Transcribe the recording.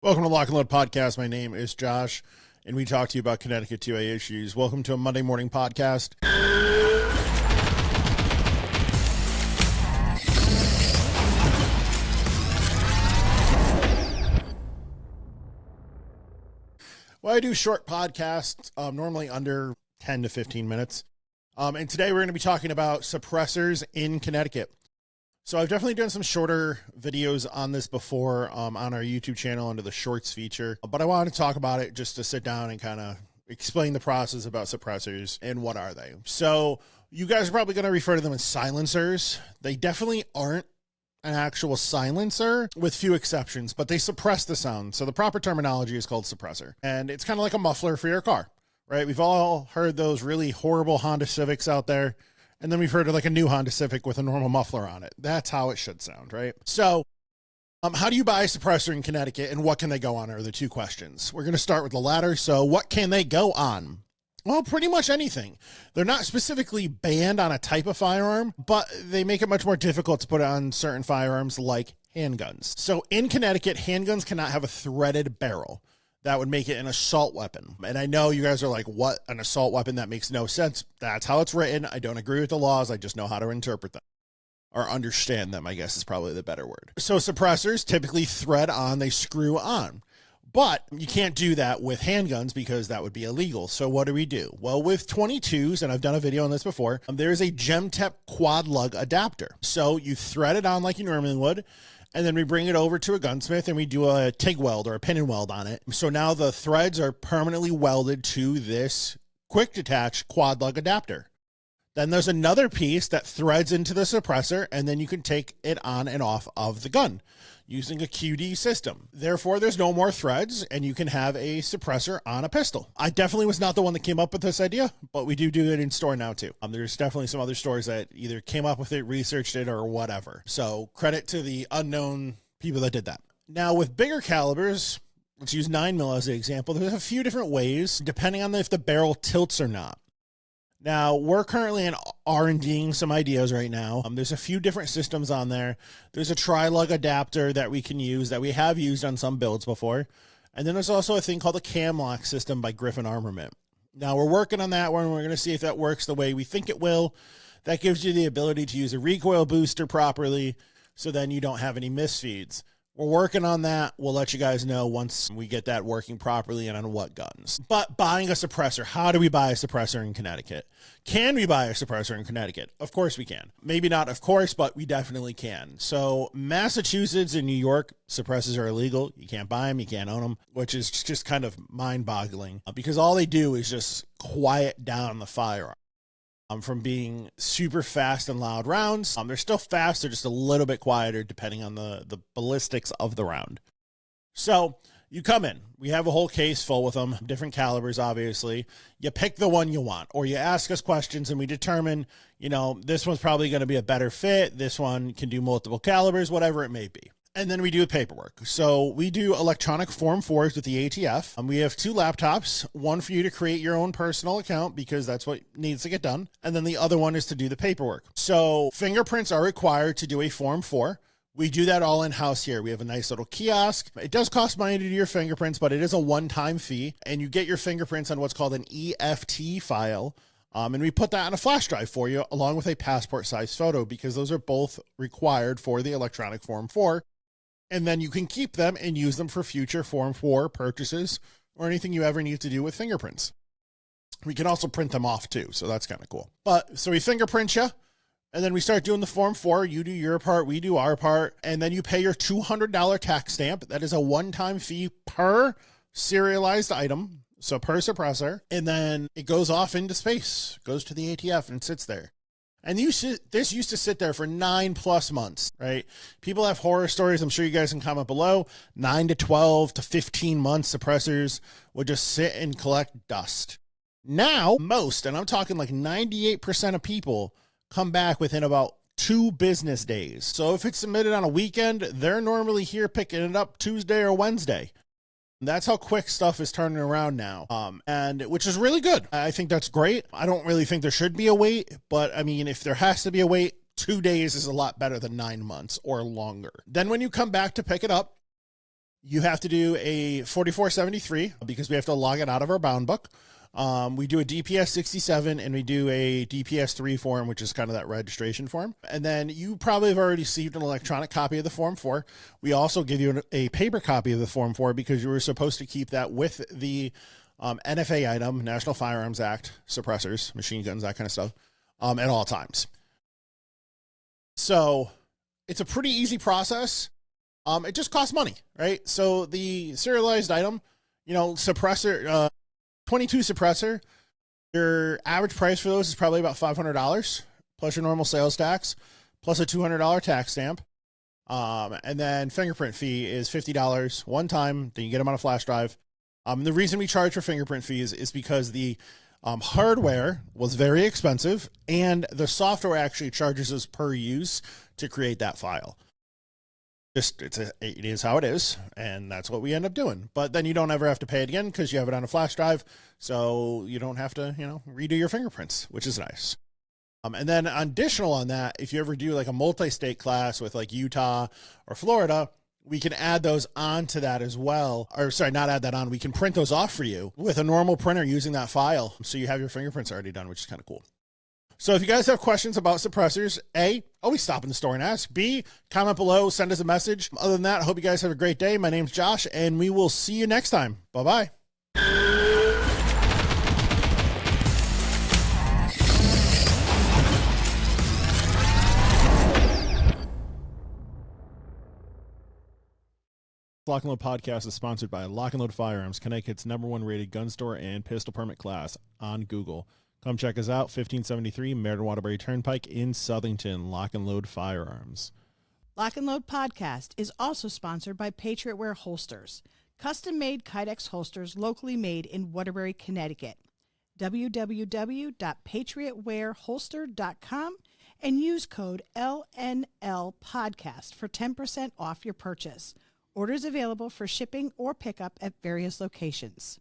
Welcome to Lock and Load Podcast. My name is Josh, and we talk to you about Connecticut 2A issues. Welcome to a Monday morning podcast. Well, I do short podcasts, normally under 10 to 15 minutes. And today we're going to be talking about suppressors in Connecticut. So I've definitely done some shorter videos on this before on our YouTube channel under the shorts feature, but I wanted to talk about it just to sit down and kind of explain the process about suppressors and what are they. So you guys are probably going to refer to them as silencers. They definitely aren't an actual silencer with few exceptions, but they suppress the sound. So the proper terminology is called suppressor, and it's kind of like a muffler for your car, right? We've all heard those really horrible Honda Civics out there. And then we've heard of like a new Honda Civic with a normal muffler on it. That's how it should sound, right? So how do you buy a suppressor in Connecticut and what can they go on are the two questions. We're going to start with the latter. So what can they go on? Well, pretty much anything. They're not specifically banned on a type of firearm, but they make it much more difficult to put it on certain firearms like handguns. So in Connecticut, handguns cannot have a threaded barrel. That would make it an assault weapon. And I know you guys are like, what, an assault weapon? That makes no sense. That's how it's written. I don't agree with the laws. I just know how to interpret them or understand them, I guess is probably the better word. So suppressors typically thread on, they screw on, but you can't do that with handguns because that would be illegal. So what do? Well, with 22s, and I've done a video on this before, there's a Gemtep quad lug adapter. So you thread it on like you normally would, and then we bring it over to a gunsmith and we do a TIG weld or a pin and weld on it. So now the threads are permanently welded to this quick detach quad lug adapter. Then there's another piece that threads into the suppressor, and then you can take it on and off of the gun using a QD system. Therefore, there's no more threads, and you can have a suppressor on a pistol. I definitely was not the one that came up with this idea, but we do it in store now too. There's definitely some other stores that either came up with it, researched it, or whatever. So credit to the unknown people that did that. Now with bigger calibers, let's use 9mm as an example. There's a few different ways depending on if the barrel tilts or not. Now, we're currently in R&Ding some ideas right now. There's a few different systems on there. There's a tri-lug adapter that we can use that we have used on some builds before. And then there's also a thing called a cam lock system by Griffin Armament. Now, we're working on that one. We're going to see if that works the way we think it will. That gives you the ability to use a recoil booster properly, so then you don't have any misfeeds. We're working on that. We'll let you guys know once we get that working properly and on what guns. But buying a suppressor, how do we buy a suppressor in Connecticut? Can we buy a suppressor in Connecticut? Of course we can. Maybe not of course, but we definitely can. So Massachusetts and New York, suppressors are illegal. You can't buy them, you can't own them, which is just kind of mind-boggling because all they do is just quiet down the firearm. From being super fast and loud rounds. They're still fast, they're just a little bit quieter depending on the ballistics of the round. So you come in, we have a whole case full with them, different calibers, obviously. You pick the one you want, or you ask us questions and we determine, this one's probably going to be a better fit. This one can do multiple calibers, whatever it may be. And then we do paperwork. So we do electronic Form 4s with the ATF. We have 2 laptops, one for you to create your own personal account because that's what needs to get done. And then the other one is to do the paperwork. So fingerprints are required to do a Form 4. We do that all in-house here. We have a nice little kiosk. It does cost money to do your fingerprints, but it is a one-time fee. And you get your fingerprints on what's called an EFT file. And we put that on a flash drive for you along with a passport-sized photo because those are both required for the electronic Form 4. And then you can keep them and use them for future Form 4 purchases or anything you ever need to do with fingerprints. We can also print them off too, so that's kind of cool. So we fingerprint you, and then we start doing the Form 4. You do your part, we do our part, and then you pay your $200 tax stamp. That is a one-time fee per serialized item, so per suppressor, and then it goes off into space, goes to the ATF and sits there. And this used to sit there for 9+ months, right? People have horror stories. I'm sure you guys can comment below. 9 to 12 to 15 months suppressors would just sit and collect dust. Now, most, and I'm talking like 98% of people come back within about 2 business days. So if it's submitted on a weekend, they're normally here picking it up Tuesday or Wednesday. That's how quick stuff is turning around now, and which is really good. I think that's great. I don't really think there should be a wait, but I mean, if there has to be a wait, 2 days is a lot better than 9 months or longer. Then when you come back to pick it up, You have to do a 4473 because we have to log it out of our bound book. We do a DPS 67 and we do a DPS 3 form, which is kind of that registration form. And then you probably have already received an electronic copy of the form 4. We also give you a paper copy of the form 4 because you were supposed to keep that with the NFA item, National Firearms Act, suppressors, machine guns, that kind of stuff, at all times. So it's a pretty easy process. It just costs money, right? So the serialized item, suppressor, 22 suppressor, your average price for those is probably about $500 plus your normal sales tax plus a $200 tax stamp. And then fingerprint fee is $50 one time. Then you get them on a flash drive. The reason we charge for fingerprint fees is because the hardware was very expensive and the software actually charges us per use to create that file. It is how it is, and that's what we end up doing. But then you don't ever have to pay it again because you have it on a flash drive, so you don't have to, redo your fingerprints, which is nice. And then additional on that, if you ever do like a multi-state class with like Utah or Florida, we can add those onto that as well. Or sorry, not add that on. We can print those off for you with a normal printer using that file, so you have your fingerprints already done, which is kind of cool. So if you guys have questions about suppressors, A, always stop in the store and ask. B, comment below, send us a message. Other than that, I hope you guys have a great day. My name's Josh, and we will see you next time. Bye-bye. Lock and Load Podcast is sponsored by Lock and Load Firearms, Connecticut's #1 rated gun store and pistol permit class on Google. Come check us out, 1573 Meriden Waterbury Turnpike in Southington. Lock and Load Firearms. Lock and Load Podcast is also sponsored by Patriot Wear Holsters, custom-made Kydex holsters locally made in Waterbury, Connecticut. www.patriotwearholster.com and use code LNLPodcast for 10% off your purchase. Orders available for shipping or pickup at various locations.